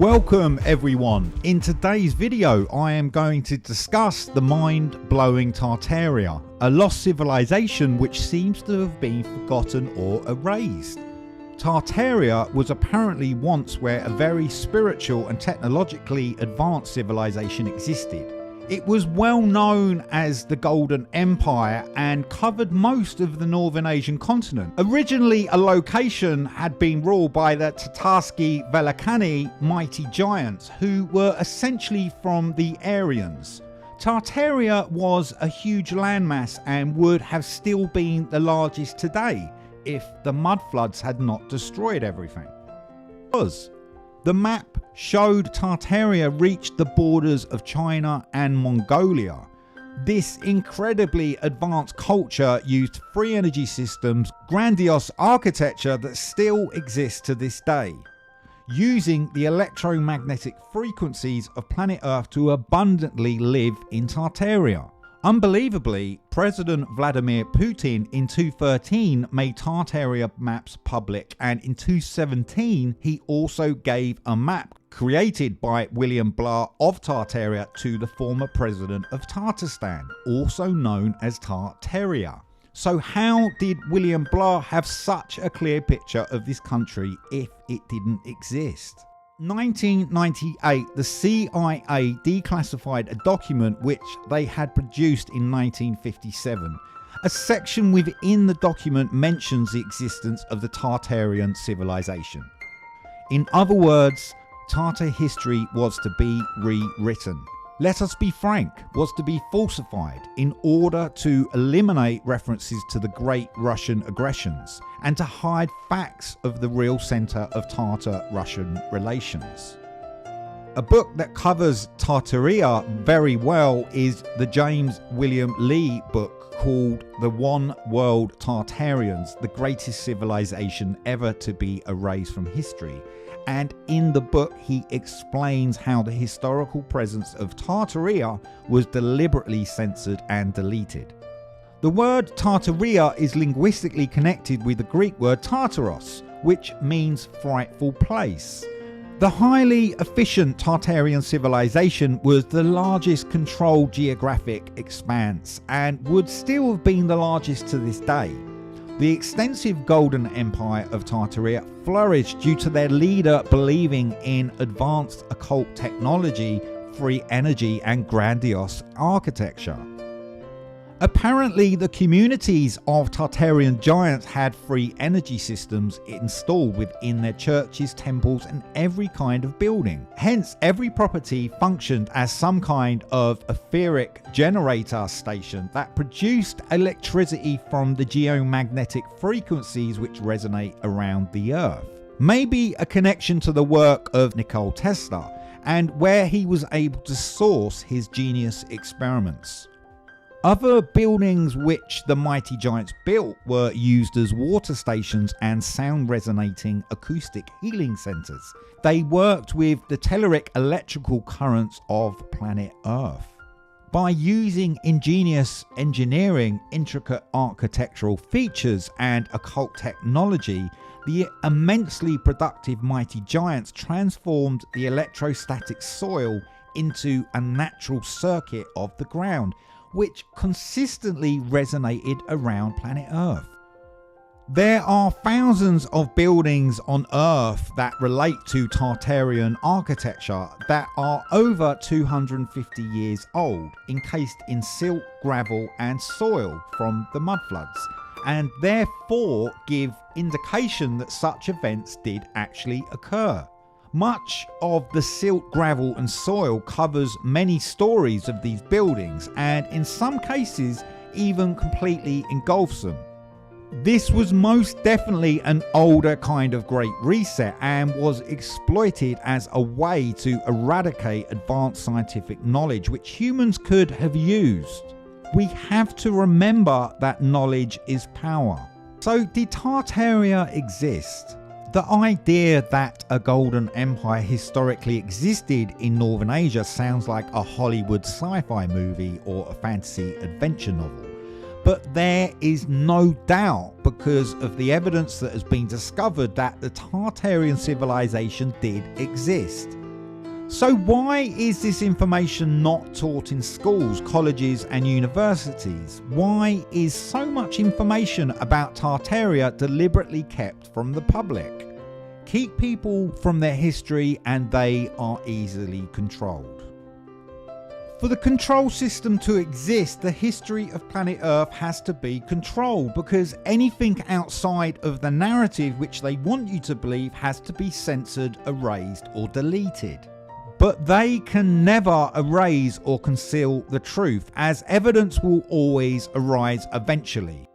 Welcome everyone. In today's video I am going to discuss the mind-blowing Tartaria, a lost civilization which seems to have been forgotten or erased. Tartaria was apparently once where a very spiritual and technologically advanced civilization existed. It was well known as the Golden Empire and covered most of the Northern Asian continent. Originally a location had been ruled by the Tartary Velakani mighty giants, who were essentially from the Aryans. Tartaria was a huge landmass and would have still been the largest today if the mud floods had not destroyed everything. The map showed Tartaria reached the borders of China and Mongolia. This incredibly advanced culture used free energy systems, grandiose architecture that still exists to this day, using the electromagnetic frequencies of planet Earth to abundantly live in Tartaria. Unbelievably, President Vladimir Putin in 2013 made Tartaria maps public, and in 2017 he also gave a map created by William Blah of Tartaria to the former president of Tartarstan, also known as Tartaria. So how did William Blah have such a clear picture of this country if it didn't exist? 1998, the CIA declassified a document which they had produced in 1957. A section within the document mentions the existence of the Tartarian civilization. In other words, Tartar history was to be rewritten. Let us be frank, was to be falsified in order to eliminate references to the Great Russian aggressions and to hide facts of the real centre of Tartar-Russian relations. A book that covers Tartaria very well is the James William Lee book called The One World Tartarians, the greatest civilization ever to be erased from history. And in the book he explains how the historical presence of Tartaria was deliberately censored and deleted. The word Tartaria is linguistically connected with the Greek word Tartaros, which means frightful place. The highly efficient Tartarian civilization was the largest controlled geographic expanse and would still have been the largest to this day. The extensive Golden Empire of Tartaria flourished due to their leader believing in advanced occult technology, free energy and grandiose architecture. Apparently the communities of Tartarian giants had free energy systems installed within their churches, temples and every kind of building. Hence every property functioned as some kind of etheric generator station that produced electricity from the geomagnetic frequencies which resonate around the earth. Maybe a connection to the work of Nikola Tesla and where he was able to source his genius experiments. Other buildings which the mighty giants built were used as water stations and sound resonating acoustic healing centers. They worked with the telluric electrical currents of planet Earth. By using ingenious engineering, intricate architectural features and occult technology, the immensely productive mighty giants transformed the electrostatic soil into a natural circuit of the ground, which consistently resonated around planet Earth. There are thousands of buildings on Earth that relate to Tartarian architecture that are over 250 years old, encased in silt, gravel and soil from the mudfloods, and therefore give indication that such events did actually occur. Much of the silt, gravel and soil covers many stories of these buildings and in some cases even completely engulfs them. This was most definitely an older kind of Great Reset and was exploited as a way to eradicate advanced scientific knowledge which humans could have used. We have to remember that knowledge is power. So did Tartaria exist? The idea that a golden empire historically existed in Northern Asia sounds like a Hollywood sci-fi movie or a fantasy adventure novel. But there is no doubt, because of the evidence that has been discovered, that the Tartarian civilization did exist. So why is this information not taught in schools, colleges and universities? Why is so much information about Tartaria deliberately kept from the public? Keep people from their history and they are easily controlled. For the control system to exist, the history of planet Earth has to be controlled, because anything outside of the narrative which they want you to believe has to be censored, erased or deleted. But they can never erase or conceal the truth, as evidence will always arise eventually.